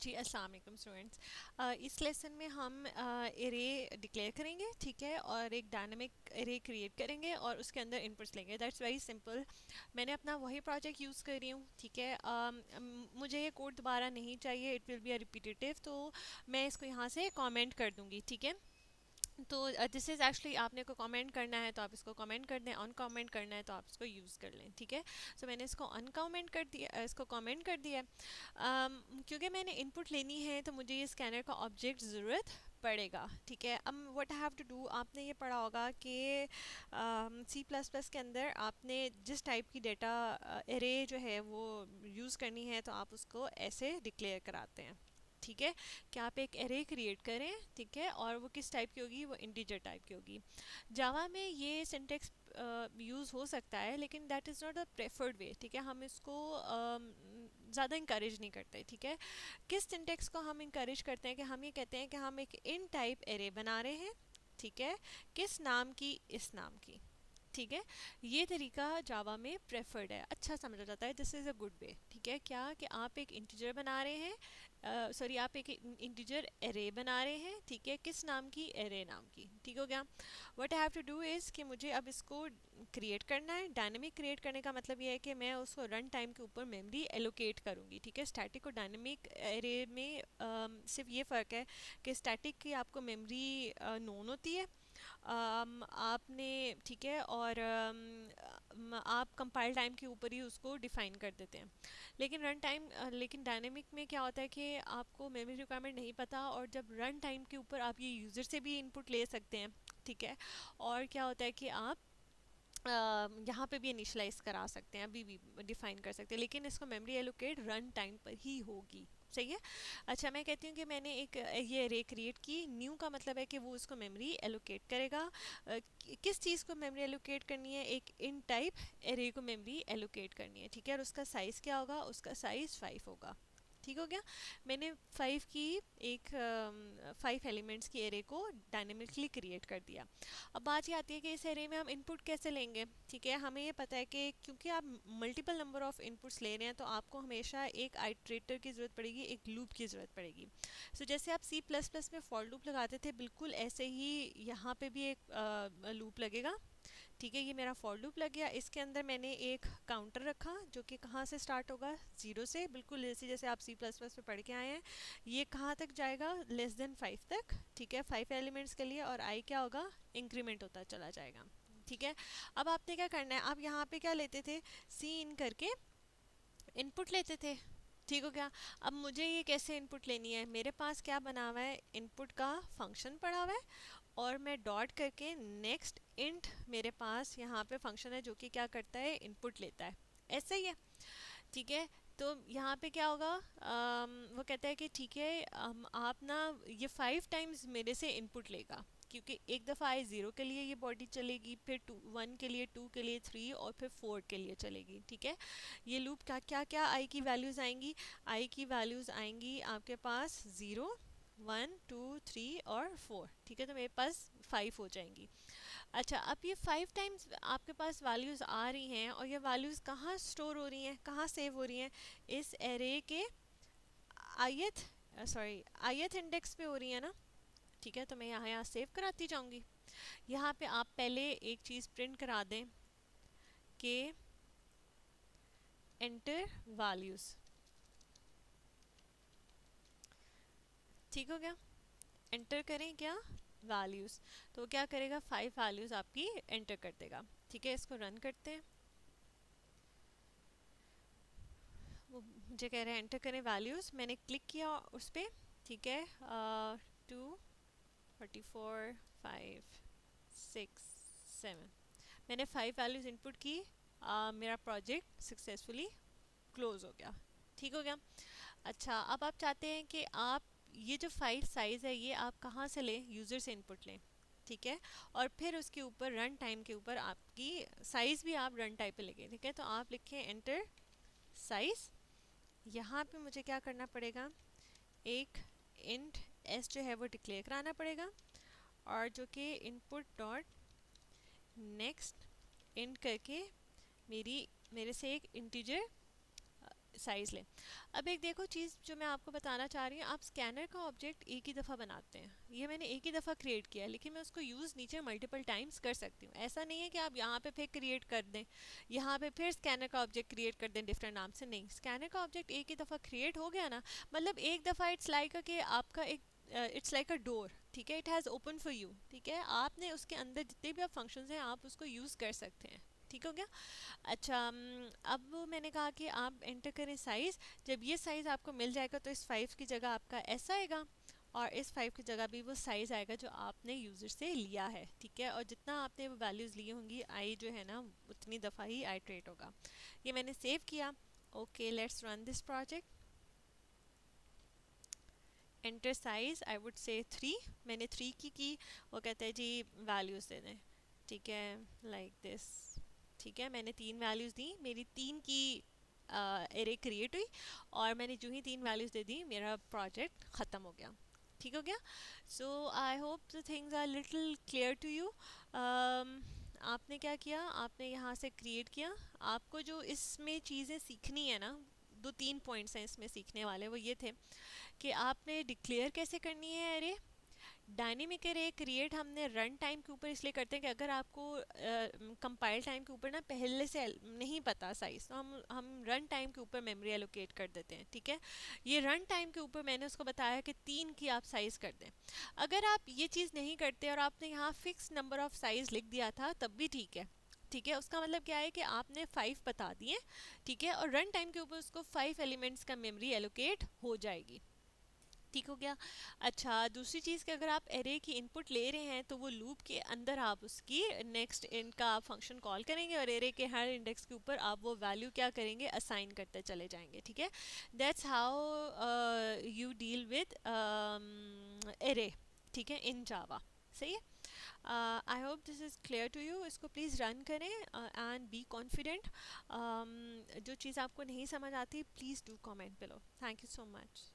जी अस्सलाम वालेकुम स्टूडेंट्स। इस लेसन में हम एरे डिक्लेयर करेंगे, ठीक है, और एक डायनामिक एरे क्रिएट करेंगे और उसके अंदर इनपुट्स लेंगे। That's very simple. मैंने अपना वही प्रोजेक्ट यूज़ कर रही हूँ, ठीक है। मुझे ये कोड दोबारा नहीं चाहिए, it will be a repetitive, तो मैं इसको यहाँ से कमेंट कर दूँगी, ठीक है। तो दिस इज़ एक्चुअली आपने को कमेंट करना है तो आप इसको कमेंट कर दें, अनकमेंट करना है तो आप इसको यूज़ कर लें, ठीक है। सो मैंने इसको अनकमेंट कर दिया, इसको कमेंट कर दिया। क्योंकि मैंने इनपुट लेनी है तो मुझे ये स्कैनर का ऑब्जेक्ट ज़रूरत पड़ेगा, ठीक है। अब what I have to do, आपने ये पढ़ा होगा कि सी प्लस प्लस के अंदर आपने जिस टाइप की डेटा एरे जो है वो यूज़ करनी है तो आप उसको ऐसे डिक्लेयर कराते हैं, ठीक है। कि आप एक एरे क्रिएट करें, ठीक है, और वो किस टाइप की होगी, वो इंटीजर टाइप की होगी। जावा में ये सिंटेक्स यूज़ हो सकता है लेकिन that is not the preferred way, ठीक है। हम इसको ज़्यादा इंकरेज नहीं करते, ठीक है। किस सिंटेक्स को हम इंकरेज करते हैं कि हम ये कहते हैं कि हम एक इन टाइप एरे बना रहे हैं, ठीक है, किस नाम की, इस नाम की, ठीक है। ये तरीका जावा में प्रेफर्ड है, अच्छा समझा जाता है, this is a good way, ठीक है। क्या कि आप एक इंटीजर बना रहे हैं, सॉरी आप एक इंटीजर एरे बना रहे हैं, ठीक है, किस नाम की, एरे नाम की, ठीक हो गया। What I have to do is कि मुझे अब इसको क्रिएट करना है। डायनेमिक क्रिएट करने का मतलब ये है कि मैं उसको रन टाइम के ऊपर मेमोरी एलोकेट करूँगी, ठीक है। स्टैटिक और डायनेमिक एरे में सिर्फ ये फ़र्क है कि स्टैटिक की आपको मेमोरी नोन होती है, आपने, ठीक है, और आप कंपाइल टाइम के ऊपर ही उसको डिफाइन कर देते हैं। लेकिन रन टाइम, लेकिन डायनेमिक में क्या होता है कि आपको मेमोरी रिक्वायरमेंट नहीं पता, और जब रन टाइम के ऊपर आप ये यूज़र से भी इनपुट ले सकते हैं, ठीक है। और क्या होता है कि आप यहाँ पे भी इनिशलाइज करा सकते हैं, अभी भी डिफाइन कर सकते हैं, लेकिन इसको मेमोरी एलोकेट रन टाइम पर ही होगी, सही है। अच्छा, मैं कहती हूँ कि मैंने एक ये एरे क्रिएट की, न्यू का मतलब है कि वो उसको मेमोरी एलोकेट करेगा। किस चीज़ को मेमोरी एलोकेट करनी है, एक इन टाइप एरे को मेमोरी एलोकेट करनी है, ठीक है। और उसका साइज़ क्या होगा, उसका साइज़ 5 होगा, ठीक हो गया। मैंने 5 की एक 5 एलिमेंट्स की एरे को डायनेमिकली क्रिएट कर दिया। अब बात ये आती है कि इस एरे में हम इनपुट कैसे लेंगे, ठीक है। हमें ये पता है कि क्योंकि आप मल्टीपल नंबर ऑफ इनपुट्स ले रहे हैं तो आपको हमेशा एक आइट्रेटर की ज़रूरत पड़ेगी, एक लूप की ज़रूरत पड़ेगी। सो जैसे आप सी प्लस प्लस में फॉर लूप लगाते थे, बिल्कुल ऐसे ही यहाँ पे भी एक लूप लगेगा, ठीक है। ये मेरा फॉर लूप लग गया, इसके अंदर मैंने एक काउंटर रखा जो कि कहाँ से स्टार्ट होगा, 0 से, बिल्कुल जैसे जैसे आप सी प्लस प्लस में पढ़ के आए हैं। ये कहाँ तक जाएगा, लेस देन 5 तक, ठीक है, 5 एलिमेंट्स के लिए, और आई क्या होगा, इंक्रीमेंट होता चला जाएगा, ठीक है। अब आपने क्या करना है, आप यहाँ पे क्या लेते थे, सी इन करके इनपुट लेते थे, ठीक हो गया। अब मुझे ये कैसे इनपुट लेनी है, मेरे पास क्या बना हुआ है, इनपुट का फंक्शन पड़ा हुआ है, और मैं डॉट करके नेक्स्ट इंट, मेरे पास यहाँ पे फंक्शन है जो कि क्या करता है, इनपुट लेता है, ऐसा ही है, ठीक है। तो यहाँ पे क्या होगा, वो कहता है कि ठीक है, आप ना ये 5 टाइम्स मेरे से इनपुट लेगा, क्योंकि एक दफ़ा आई 0 के लिए ये बॉडी चलेगी, फिर 1 के लिए, 2 के लिए, 3 और फिर 4 के लिए चलेगी, ठीक है। ये लूप क्या क्या क्या आई की वैल्यूज़ आएंगी, आई की वैल्यूज़ आएंगी आपके पास 0, 1, 2, 3 और 4, ठीक है। तो मेरे पास 5 हो जाएंगी। अच्छा, अब ये 5 टाइम्स आपके पास वैल्यूज़ आ रही हैं, और ये वैल्यूज़ कहाँ स्टोर हो रही हैं, कहाँ सेव हो रही हैं, इस एरे के ith, सॉरी ith इंडेक्स पे हो रही है ना, ठीक है। तो मैं यहाँ सेव कराती जाऊँगी। यहाँ पे आप पहले एक चीज़ प्रिंट करा दें कि एंटर वैल्यूज़, ठीक हो गया। एंटर करें क्या, वैल्यूज़, तो क्या करेगा, 5 वैल्यूज़ आपकी एंटर कर देगा, ठीक है। इसको रन करते हैं, वो मुझे कह रहे हैं एंटर करें वैल्यूज़, मैंने क्लिक किया उस पर, ठीक है। 2, 44, 5, 6, 7, मैंने 5 वैल्यूज़ इनपुट की, मेरा प्रोजेक्ट सक्सेसफुली क्लोज हो गया, ठीक हो गया। अच्छा, अब आप चाहते हैं कि आप ये जो 5 साइज़ है ये आप कहाँ से लें, यूज़र से इनपुट लें, ठीक है। और फिर उसके ऊपर रन टाइम के ऊपर आपकी साइज़ भी आप रन टाइम पे लेंगे, ठीक है। तो आप लिखें एंटर साइज़, यहाँ पे मुझे क्या करना पड़ेगा, एक इंट एस जो है वो डिक्लेयर कराना पड़ेगा, और जो कि इनपुट डॉट नेक्स्ट इंट करके मेरे से एक इंटीजर साइज़ लें। अब एक देखो चीज़ जो मैं आपको बताना चाह रही हूँ, आप स्कैनर का ऑब्जेक्ट एक ही दफ़ा बनाते हैं, ये मैंने एक ही दफ़ा क्रिएट किया है, लेकिन मैं उसको यूज़ नीचे मल्टीपल टाइम्स कर सकती हूँ। ऐसा नहीं है कि आप यहाँ पे फिर क्रिएट कर दें, यहाँ पे फिर स्कैनर का ऑब्जेक्ट क्रिएट कर दें डिफरेंट नाम से। नहीं, स्कैनर का ऑब्जेक्ट एक ही दफ़ा क्रिएट हो गया ना, मतलब एक दफ़ा इट्स लाइक कि आपका एक इट्स लाइक अ डोर, ठीक है, it has open for you, ठीक है, आपने उसके अंदर जितने भी आप फंक्शंस हैं आप उसको यूज़ कर सकते हैं। ठीक हो गया। अच्छा, अब मैंने कहा कि आप एंटर करें साइज़। जब ये साइज़ आपको मिल जाएगा तो इस 5 की जगह आपका एस आएगा, और इस 5 की जगह भी वो साइज़ आएगा जो आपने यूज़र से लिया है, ठीक है। और जितना आपने वो वैल्यूज़ ली होंगी, आई जो है ना उतनी दफ़ा ही आइट्रेट होगा। ये मैंने सेव किया। Okay, let's run this project. Enter size I would say 3, मैंने 3 की। वो कहते हैं जी वैल्यूज़ दे दें, ठीक है, लाइक दिस, ठीक है। मैंने 3 वैल्यूज़ दी, मेरी 3 की एरे क्रिएट हुई, और मैंने जो ही 3 वैल्यूज़ दे दी मेरा प्रोजेक्ट ख़त्म हो गया। ठीक हो गया। So I hope the things are little clear to you. आपने क्या किया, आपने यहाँ से क्रिएट किया। आपको जो इसमें चीज़ें सीखनी है ना, 2-3 पॉइंट्स हैं इसमें सीखने वाले, वो ये थे कि आपने डिक्लेयर कैसे करनी है एरे। डायनेमिक एरे क्रिएट हमने रन टाइम के ऊपर इसलिए करते हैं कि अगर आपको कंपाइल टाइम के ऊपर ना पहले से नहीं पता साइज, तो हम रन टाइम के ऊपर मेमोरी एलोकेट कर देते हैं, ठीक है। ये रन टाइम के ऊपर मैंने उसको बताया कि 3 की आप साइज़ कर दें। अगर आप ये चीज़ नहीं करते और आपने यहाँ फिक्स नंबर ऑफ साइज़ लिख दिया था तब भी ठीक है, ठीक है। उसका मतलब क्या है कि आपने 5 बता दिए, ठीक है, और रन टाइम के ऊपर उसको 5 एलिमेंट्स का मेमोरी एलोकेट हो जाएगी। ठीक हो गया। अच्छा, दूसरी चीज़ कि अगर आप एरे की इनपुट ले रहे हैं तो वो लूप के अंदर आप उसकी नेक्स्ट इनका आप फंक्शन कॉल करेंगे, और एरे के हर इंडेक्स के ऊपर आप वो वैल्यू क्या करेंगे, असाइन करते चले जाएंगे, ठीक है। That's how you deal with array, ठीक है, इन जावा। सही है। I hope this is clear to you. इसको प्लीज़ रन करें एंड बी कॉन्फिडेंट। जो चीज़ आपको नहीं समझ आती please do comment below. Thank you so much.